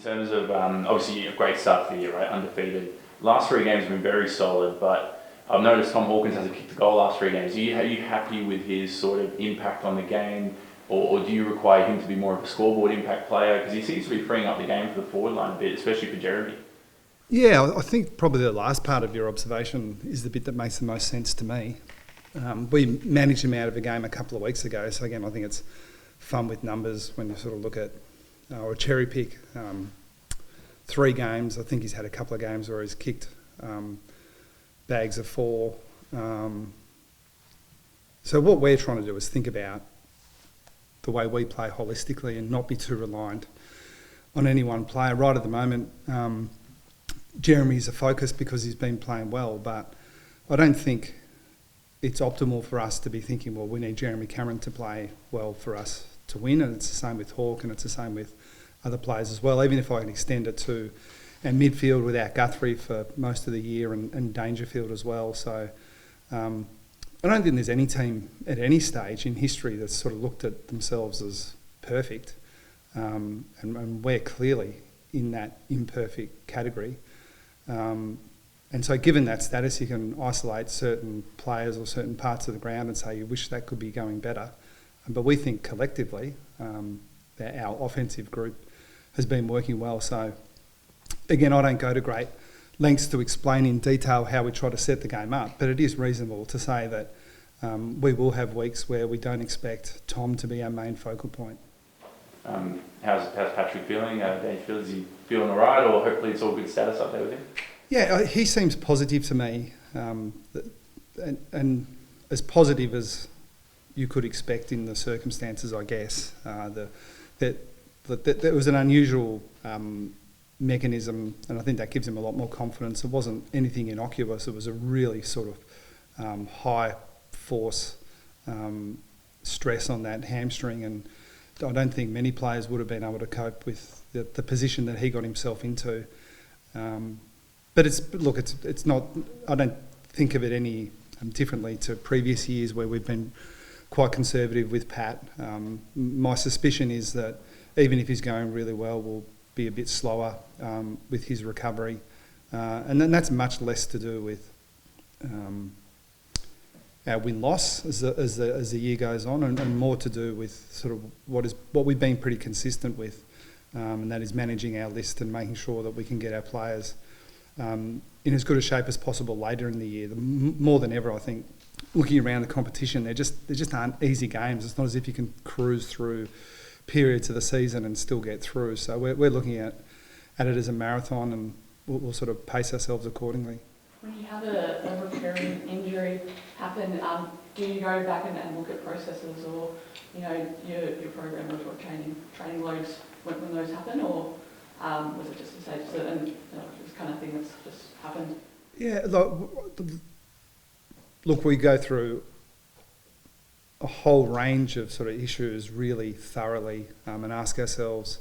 terms of, obviously a great start to the year, right? Undefeated. Last 3 games have been very solid, but I've noticed Tom Hawkins hasn't kicked a goal last 3 games. Are you happy with his sort of impact on the game, or do you require him to be more of a scoreboard impact player? Because he seems to be freeing up the game for the forward line a bit, especially for Jeremy. Yeah, I think probably the last part of your observation is the bit that makes the most sense to me. We managed him out of a game a couple of weeks ago, so again, I think it's fun with numbers when you sort of look at or cherry pick 3 games. I think he's had a couple of games where he's kicked bags of 4. So what we're trying to do is think about the way we play holistically and not be too reliant on any one player. Right at the moment, Jeremy's a focus because he's been playing well, but I don't think it's optimal for us to be thinking, well, we need Jeremy Cameron to play well for us to win, and it's the same with Hawke and it's the same with other players as well, even if I can extend it to our midfield without Guthrie for most of the year and Dangerfield as well. So I don't think there's any team at any stage in history that's sort of looked at themselves as perfect, and we're clearly in that imperfect category. And so given that status, you can isolate certain players or certain parts of the ground and say you wish that could be going better. But we think collectively that our offensive group has been working well. So again, I don't go to great lengths to explain in detail how we try to set the game up, but it is reasonable to say that we will have weeks where we don't expect Tom to be our main focal point. How's Patrick feeling? Is he feeling all right, or hopefully it's all good status up there with him? Yeah, he seems positive to me, and as positive as you could expect in the circumstances, I guess. That was an unusual mechanism, and I think that gives him a lot more confidence. It wasn't anything innocuous. It was a really sort of high force stress on that hamstring, and I don't think many players would have been able to cope with the position that he got himself into. But it's not. I don't think of it any differently to previous years where we've been quite conservative with Pat. My suspicion is that even if he's going really well, we'll be a bit slower with his recovery, and then that's much less to do with our win-loss as the year goes on, and more to do with sort of what we've been pretty consistent with, and that is managing our list and making sure that we can get our players in as good a shape as possible later in the year. More than ever, I think, looking around the competition, there just aren't easy games. It's not as if you can cruise through periods of the season and still get through. So we're looking at it as a marathon, and we'll sort of pace ourselves accordingly. When you have a recurring injury happen, do you go back and look at processes, or your program or training loads when those happen, or was it just a stage and this kind of thing that's just happened? Yeah, look, we go through a whole range of sort of issues really thoroughly, and ask ourselves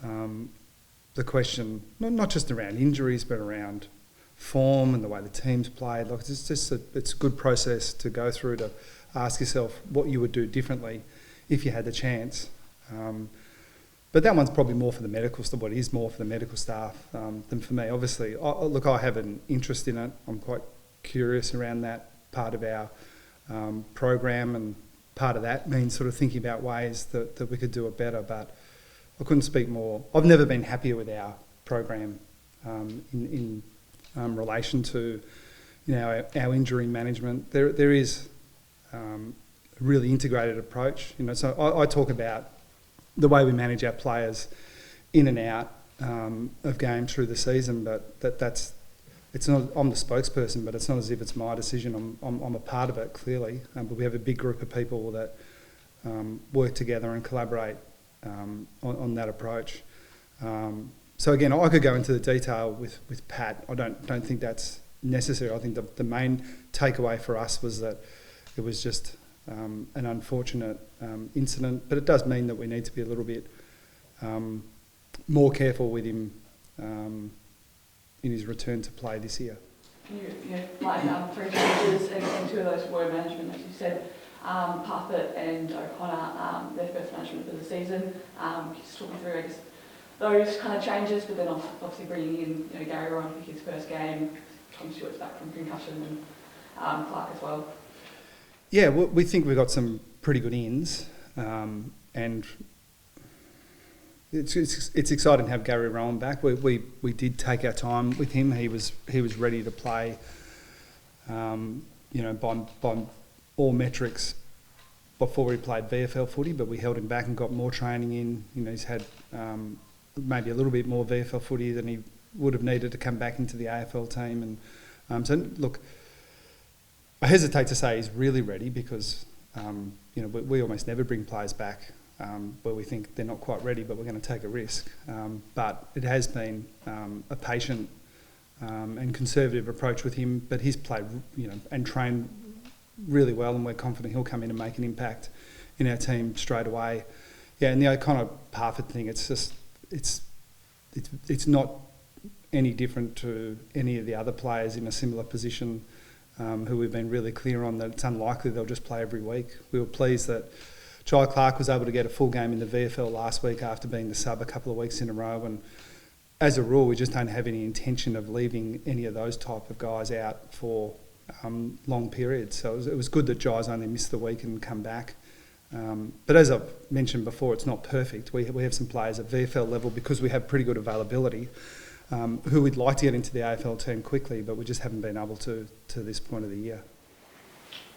the question, not just around injuries, but around form and the way the team's played. Like, it's a good process to go through to ask yourself what you would do differently if you had the chance. But that one's probably more for the medical staff. What is more for the medical staff than for me. Obviously, I have an interest in it. I'm quite curious around that part of our program, and part of that means sort of thinking about ways that we could do it better. But I couldn't speak more. I've never been happier with our program in relation to our injury management. There is a really integrated approach. So I talk about the way we manage our players in and out of games through the season, but it's not. I'm the spokesperson, but it's not as if it's my decision. I'm a part of it, clearly. But we have a big group of people that work together and collaborate on that approach. So again, I could go into the detail with Pat. I don't think that's necessary. I think the main takeaway for us was that it was just an unfortunate incident, but it does mean that we need to be a little bit more careful with him in his return to play this year. You flagged 3 changes, and 2 of those were management, as you said. Parfitt and O'Connor, their first management for the season. Can you just talk me through, I guess, those kind of changes, but then obviously bringing in Gary Ryan for his first game, Tom Stewart's back from concussion, and Clark as well. Yeah, we think we've got some pretty good ins, and it's exciting to have Gary Rowan back. We did take our time with him. He was ready to play, by all metrics before we played VFL footy, but we held him back and got more training in. He's had maybe a little bit more VFL footy than he would have needed to come back into the AFL team. And so look, I hesitate to say he's really ready because we almost never bring players back where we think they're not quite ready, but we're going to take a risk. But it has been a patient and conservative approach with him, but he's played and trained really well, and we're confident he'll come in and make an impact in our team straight away. Yeah, and the O'Connor Parfitt thing, it's not any different to any of the other players in a similar position who we've been really clear on that it's unlikely they'll just play every week. We were pleased that Jai Clark was able to get a full game in the VFL last week after being the sub a couple of weeks in a row, and as a rule we just don't have any intention of leaving any of those type of guys out for long periods. So it was good that Jai's only missed the week and come back. But as I've mentioned before, it's not perfect. We have some players at VFL level because we have pretty good availability who we'd like to get into the AFL team quickly, but we just haven't been able to this point of the year.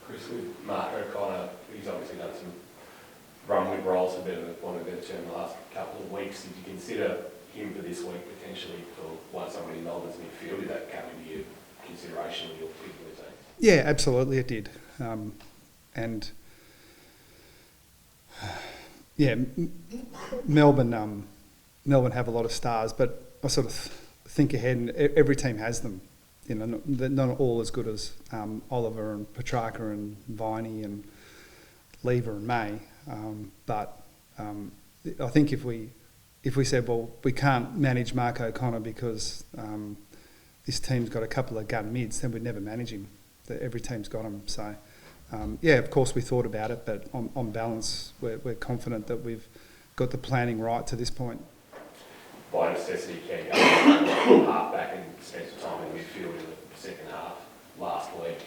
Chris, with Mark O'Connor, he's obviously done some run with roles, for want of a better term, the last couple of weeks. Did you consider him for this week potentially for one somebody in Melbourne's midfield? Did that come into your consideration when you're picking the team? Yeah, absolutely it did. Melbourne have a lot of stars, but I sort of think ahead, and every team has them. They're not all as good as Oliver and Petrarca and Viney and Lever and May. But I think if we said, well, we can't manage Mark O'Connor because this team's got a couple of gun mids, then we'd never manage him. Every team's got him. So, of course we thought about it, but on balance, we're confident that we've got the planning right to this point. By necessity, can go half back and spend some time in midfield in the second half last week.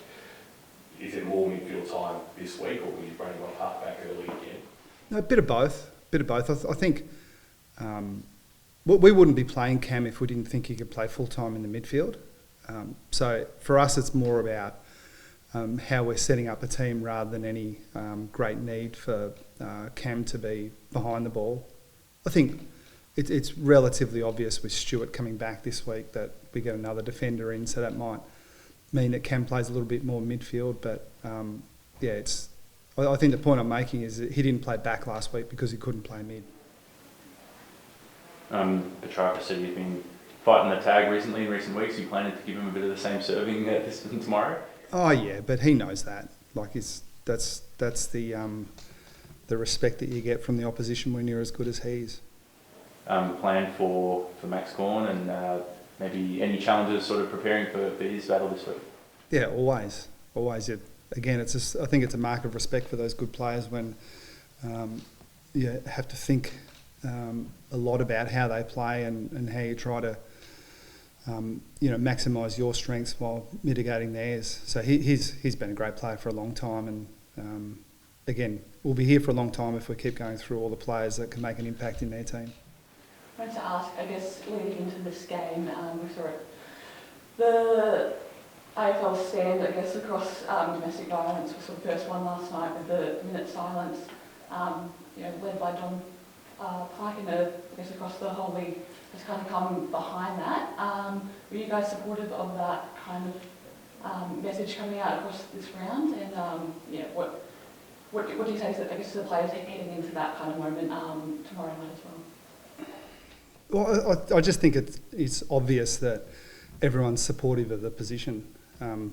Is there more midfield time this week, or will you bring him off half back early again? No, a bit of both. I think we wouldn't be playing Cam if we didn't think he could play full time in the midfield. So for us, it's more about how we're setting up a team rather than any great need for Cam to be behind the ball. I think it's relatively obvious with Stewart coming back this week that we get another defender in, so that might mean that Cam plays a little bit more midfield. But I think the point I'm making is that he didn't play back last week because he couldn't play mid. Petrarca said you've been fighting the tag recently in recent weeks. Are you planning to give him a bit of the same serving tomorrow? Oh yeah, but he knows that. That's the respect that you get from the opposition when you're as good as he is. Plan for Max Gawn and maybe any challenges sort of preparing for his battle this week? Yeah, always. Again, I think it's a mark of respect for those good players when you have to think a lot about how they play and how you try to maximise your strengths while mitigating theirs. So he's been a great player for a long time, and again, we'll be here for a long time if we keep going through all the players that can make an impact in their team. I wanted to ask, I guess, leading into this game, we saw it. The AFL stand, I guess, across domestic violence was the first one last night with the minute silence, led by Don Pike, and I guess across the whole league has kind of come behind that. Were you guys supportive of that kind of message coming out across this round? And what do you say to the players heading into that kind of moment tomorrow night as well? Well, I just think it's obvious that everyone's supportive of the position. I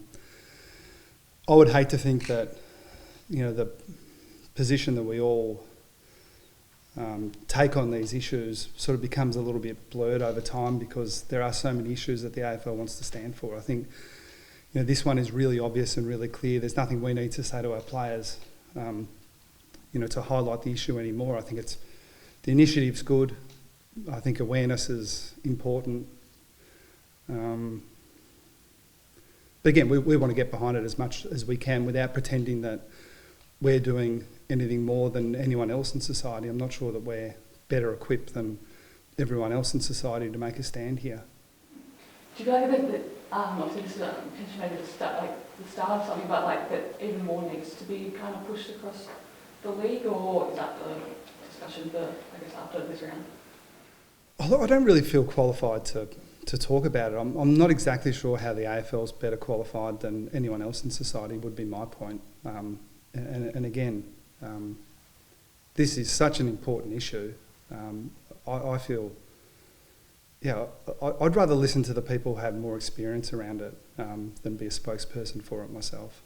would hate to think that, the position that we all take on these issues sort of becomes a little bit blurred over time because there are so many issues that the AFL wants to stand for. I think, this one is really obvious and really clear. There's nothing we need to say to our players, to highlight the issue anymore. I think the initiative's good. I think awareness is important. But again, we want to get behind it as much as we can without pretending that we're doing anything more than anyone else in society. I'm not sure that we're better equipped than everyone else in society to make a stand here. Do you feel like that obviously this is potentially maybe the start of something, but like that even more needs to be kind of pushed across the league, or is that the discussion for, I guess, after this round? I don't really feel qualified to talk about it. I'm not exactly sure how the AFL's better qualified than anyone else in society, would be my point. And again, this is such an important issue. I feel, I'd rather listen to the people who have more experience around it than be a spokesperson for it myself.